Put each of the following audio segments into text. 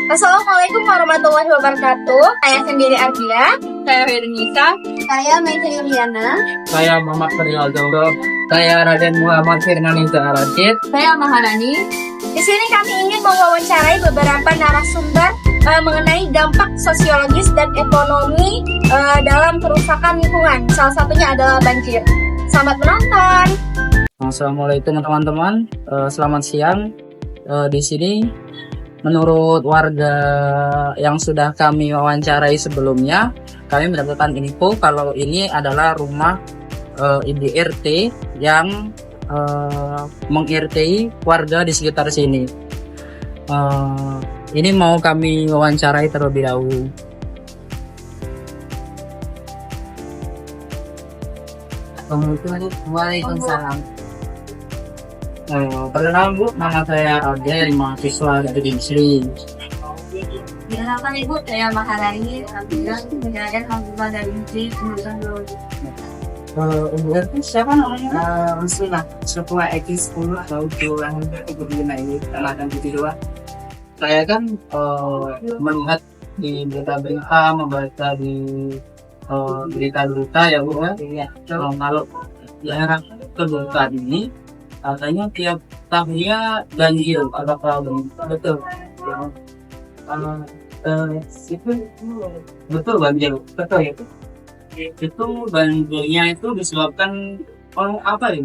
Assalamualaikum warahmatullahi wabarakatuh. Saya sendiri Ardia. Saya Firnisa. Saya Meisha Yuliana. Saya Muhammad Fernando. Saya Raden Muhammad Firnanisa Rashid. Saya Maharani. Di sini kami ingin mewawancarai beberapa narasumber mengenai dampak sosiologis dan ekonomi dalam kerusakan lingkungan. Salah satunya adalah banjir. Selamat menonton. Assalamualaikum teman-teman. Selamat siang. Di sini menurut warga yang sudah kami wawancarai sebelumnya, kami mendapatkan info kalau ini adalah rumah ibu RT yang meng-RT warga di sekitar sini. Ini mau kami wawancarai terlebih dahulu. Waalaikumsalam. Perkenalkan Bu, nama saya Ardia dari mahasiswa dari Sri. Perkenalkan Ibu, saya Maharani. Alhamdulillah, menjalankan mahasiswa dari jurusan biologi. Ibu RT siapa namanya? Muslimah, sebuah X 10 atau jualan kemudian ini alasan gitu doang. Saya kan melihat di berita-berita, membaca di berita-berita ya Bu ya. Iya, Kalau daerah kedudukan ini katanya tiap tahunnya banjir, apakah betul? Itu betul banjir, betul ya? Itu banjirnya itu disebabkan oleh apa ya?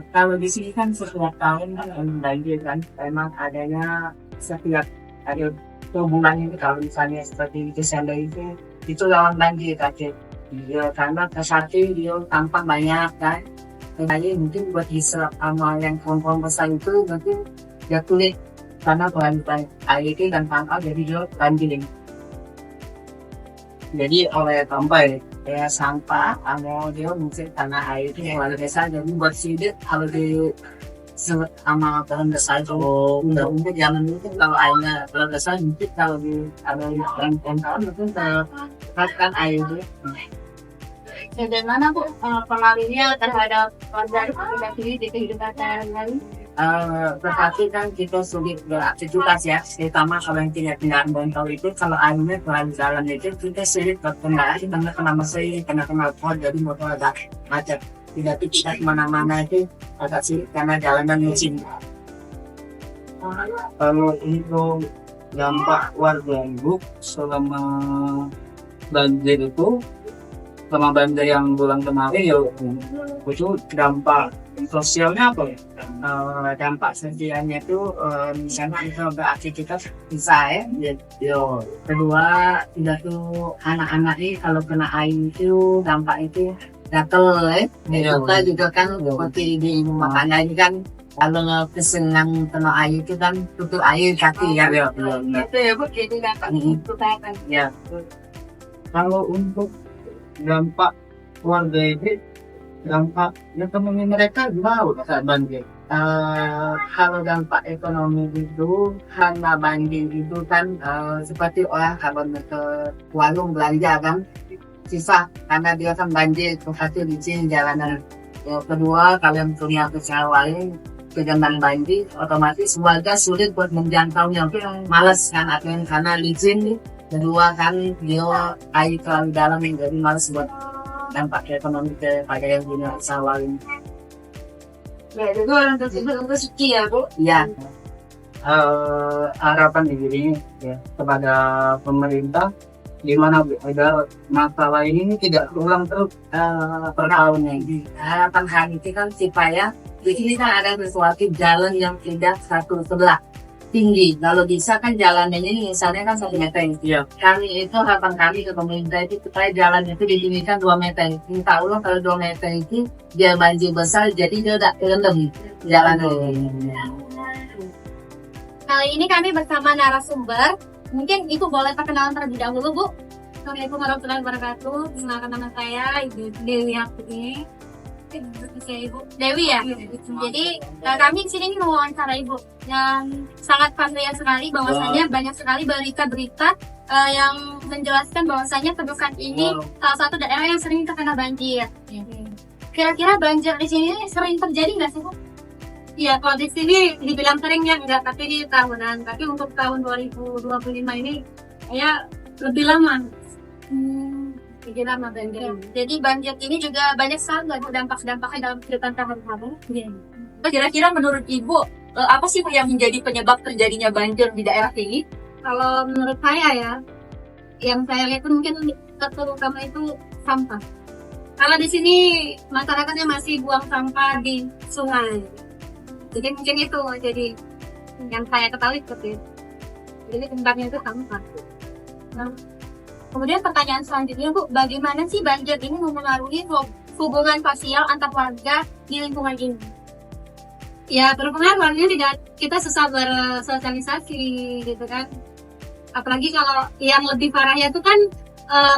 kalau di sini kan setiap tahun kan banjir kan, memang adanya setiap ada bulan ini kalau misalnya seperti Desember itu lawan banjir tadi. Ya, karena kesati dia tampak banyak kan. Jadi mungkin buat hisap sama yang pohon-pohon besar itu mungkin dia kulit karena bahan air itu dan tangkal jadi dia banjir. Jadi oleh tampai ya sampah sama dia mungkin tanah air itu yang luar biasa jadi buat sidik kalau di sama pohon besar itu untuk jangan mungkin kalau airnya luar biasa mungkin kalau di ada yang tahun mungkin terkatkan air itu. Bagaimana Bu pengaruhnya terhadap warga di kehidupan sehari-hari? Tetapi kan kita sulit beraktivitas ya, terutama kalau yang tidak kendaraan bongkar itu kalau airnya terlalu dalam itu kita sulit berkendara karena kena mesin, kena pot jadi motor agak macet. Tidak bisa kemana-mana itu agak sulit karena jalanan licin. Kalau itu dampak warga Ibu selama banjir itu, selama banjir yang bulan kemarin ya itu dampak sosialnya apa ya? Dampak sosialnya itu misalnya kita beraktivitas bisa ya. Kedua tidak tuh anak-anak ini kalau kena air itu dampak itu gatel kita juga kan seperti di makanan ini kan kalau kesenang kena air itu kan tutup air kaki ya. Itu ya Bu, jadi dampak itu kan. Ya. Kalau untuk dampak warga ini, dampak ekonomi mereka gimana saat banjir? Kalau dampak ekonomi itu karena banjir itu kan seperti orang kalau ke warung belanja kan susah karena dia kan banjir satu di sini jalanan. Yang kedua kalau yang punya usaha lain kegenangan banjir otomatis warga sulit buat menjangkaunya, malas kan atau karena licin. Kedua kan dia air terlalu dalam jadi malas buat dampak ekonomi kepada yang punya usaha lain. Ya, itu orang tersebut rezeki ya Bu. Ya. Harapan diri ya kepada pemerintah di mana agar masalah ini tidak berulang terus Per tahun ini. Harapan hari itu kan supaya di sini kan ada sesuatu jalan yang tidak satu sebelah tinggi. Kalau bisa kan jalannya ini misalnya kan 1 meter. Iya. Kami itu harapan kami ke pemerintah itu supaya jalan itu ditinggikan 2 meter. Insya Allah kalau 2 meter itu dia banjir besar jadi dia tidak terendam jalan ini. Kali ini kami bersama narasumber. Mungkin Ibu boleh perkenalan terlebih dahulu Bu. Assalamualaikum warahmatullahi wabarakatuh. Kenalkan nama saya Ibu Dewi Aktini. Saya Ibu Dewi ya. Jadi kami di sini mau wawancara Ibu yang sangat familiar sekali bahwasanya banyak sekali berita-berita yang menjelaskan bahwasanya Tegukan ini salah satu daerah yang sering terkena banjir. Kira-kira banjir di sini sering terjadi nggak sih Bu? Iya, kalau di sini dibilang sering ya enggak, tapi di tahunan. Tapi untuk tahun 2025 ini kayak lebih lama. Lebih lama banjir. Jadi banjir ini juga banyak sekali dampak-dampaknya dalam kehidupan sehari-hari. Iya. Kira-kira menurut Ibu, apa sih yang menjadi penyebab terjadinya banjir di daerah ini? Kalau menurut saya ya, yang saya lihat itu mungkin terutama itu sampah. Karena di sini masyarakatnya masih buang sampah di sungai. Jadi mungkin itu jadi yang saya ketahui seperti itu. Jadi tempatnya itu sampah. Nah, kemudian pertanyaan selanjutnya Bu, bagaimana sih banjir ini mempengaruhi hubungan sosial antar warga di lingkungan ini? Ya berpengaruh, tidak, kita susah bersosialisasi gitu kan. Apalagi kalau yang lebih parahnya itu kan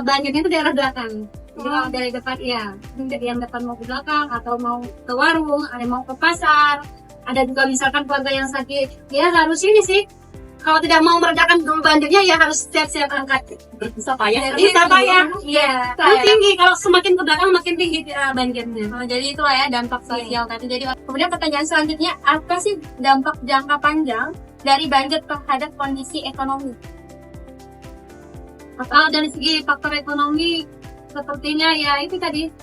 banjirnya itu daerah belakang. Jadi kalau dari depan ya, dari yang depan mau ke belakang atau mau ke warung, ada mau ke pasar, ada juga misalkan keluarga yang sakit. Ya harus ini sih. Kalau tidak mau meredakan dulu banjirnya ya harus siap-siap angkat. Bisa payah. Bisa payah. Iya. Kan tinggi, kalau semakin ke belakang makin tinggi banjirnya. Jadi itulah ya dampak sosial tadi. Jadi kemudian pertanyaan selanjutnya, apa sih dampak jangka panjang dari banjir terhadap kondisi ekonomi? Kalau dari segi faktor ekonomi, sepertinya ya itu tadi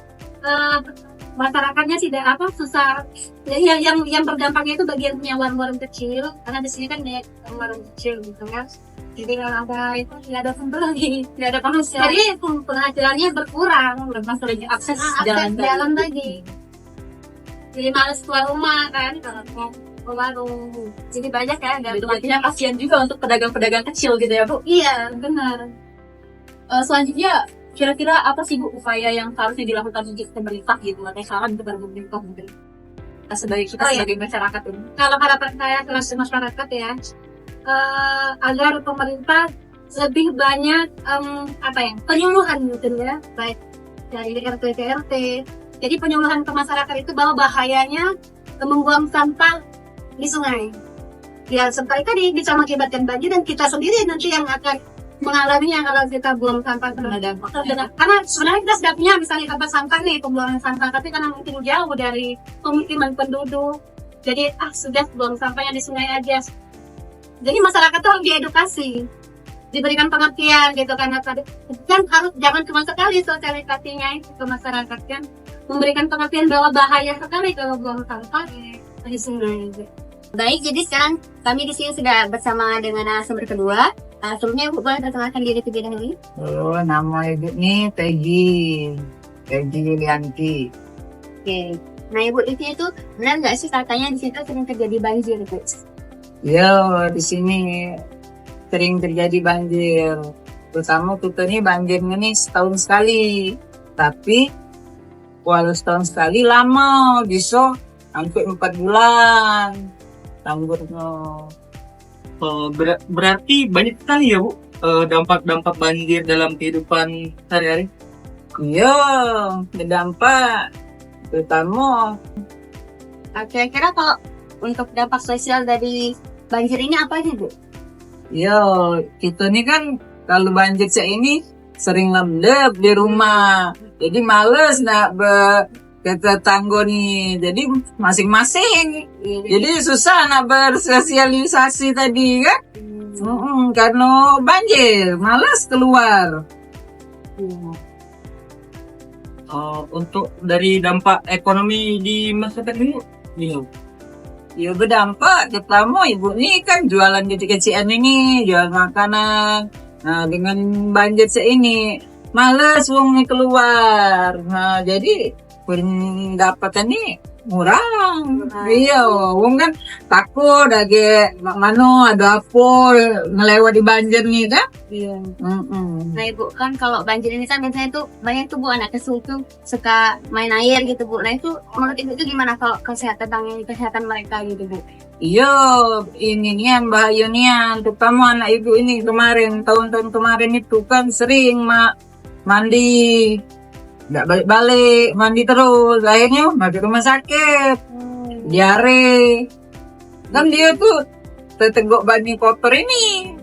masyarakatnya tidak susah. Ya, yang berdampaknya itu bagian punya warung-warung kecil, karena di sini kan banyak warung kecil gitu kan. Jadi kalau ada itu tidak ada pembeli, tidak ada penghasilan. Jadi penghasilannya berkurang, Masalah akses jalan lagi. Jadi males keluar rumah kan kalau mau ke warung. Jadi banyak ya, dan artinya kasihan juga untuk pedagang-pedagang kecil gitu ya Bu. Iya benar. Selanjutnya, kira-kira apa sih Bu upaya yang harusnya dilakukan untuk pemerintah gitu, atau saran kepada pemerintah mungkin sebagai kita sebagai masyarakat ini? Kalau harapan saya kelas masyarakat ya, agar pemerintah lebih banyak penyuluhan gitu ya, baik dari RT ke RT. Jadi penyuluhan ke masyarakat itu bahwa bahayanya membuang sampah di sungai. Ya sampai tadi bisa mengakibatkan banjir dan kita sendiri nanti yang akan mengalaminya kalau kita buang sampah karena sebenarnya kita sudah punya misalnya tempat sampah nih, pembuangan sampah, tapi karena mungkin jauh dari pemukiman penduduk, jadi sudah buang sampahnya di sungai aja. Jadi masyarakat tuh harus diedukasi, diberikan pengertian gitu kan harus jangan cuma sekali sosialisasinya itu ke masyarakat kan, memberikan pengertian bahwa bahaya sekali kalau buang sampah di sungai. Baik, jadi sekarang kami di sini sudah bersama dengan narasumber kedua. Sebelumnya Ibu boleh perkenalkan diri terlebih dahulu. Oh, nama ibu nih Peggy Yulianti. Oke. Nah Ibu di sini tuh benar nggak sih katanya di situ sering terjadi banjir Bu? Yo, di sini sering terjadi banjir. Terutama kita nih banjirnya nih setahun sekali. Tapi walau setahun sekali lama, bisa hampir 4 bulan. Tanggurnya. Berarti banyak sekali ya Bu dampak-dampak banjir dalam kehidupan sehari-hari. Iya, berdampak. Terutama Kira-kira kalau untuk dampak sosial dari banjir ini apa sih Bu? iya, kita nih kan kalau banjir ini sering lembab di rumah. Jadi males nak ke tetangga nih. Jadi masing-masing. Jadi susah nak bersosialisasi tadi kan. Karena banjir, malas keluar. Untuk dari dampak ekonomi di masyarakat ini, Ya berdampak, terutama ibu nih kan jualan kecil-kecilan ini, jual makanan. Nah dengan banjir ini, males wong keluar. Nah jadi pendapatannya murang. Iya, wong kan takut ada mana ada apa ngelewat di banjir nih kan? Iya. Nah Ibu kan kalau banjir ini kan biasanya tuh banyak tuh Bu anak kecil tuh suka main air gitu Bu. Nah itu menurut Ibu itu gimana kalau kesehatan mereka gitu Bu? Iya, ini nih Mbak Yunian, terutama anak ibu ini kemarin tahun-tahun kemarin itu kan sering mandi. Nggak balik-balik, mandi terus. Akhirnya masuk rumah sakit. Diare. Kan dia tuh teteguk baju kotor ini.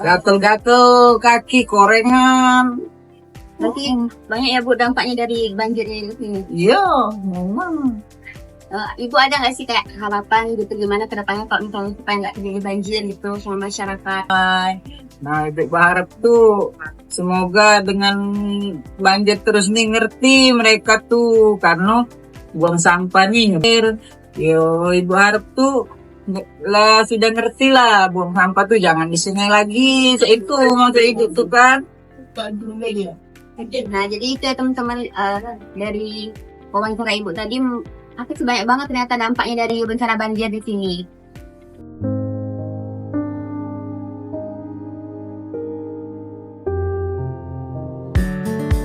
Gatel-gatel, kaki korengan. Berarti banyak ya Bu dampaknya dari banjir ini. Iya, memang. Ibu ada nggak sih kayak harapan gitu gimana ke depannya kalau misalnya supaya nggak terjadi banjir gitu sama masyarakat? Nah, Ibu berharap tuh semoga dengan banjir terus nih ngerti mereka tuh karena buang sampah nih. Yo, Ibu harap tuh lah sudah ngerti lah buang sampah tuh jangan di sungai lagi. Itu maksud Ibu tuh kan. Nah, jadi itu ya teman-teman dari wawancara Ibu tadi, aku sih banyak banget ternyata dampaknya dari bencana banjir di sini.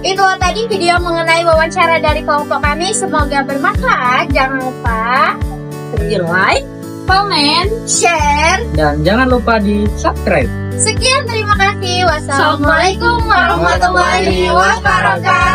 Itu tadi video mengenai wawancara dari kelompok kami. Semoga bermanfaat. Jangan lupa Like, comment, share. Dan jangan lupa di subscribe. Sekian, terima kasih. Wassalamualaikum warahmatullahi wabarakatuh.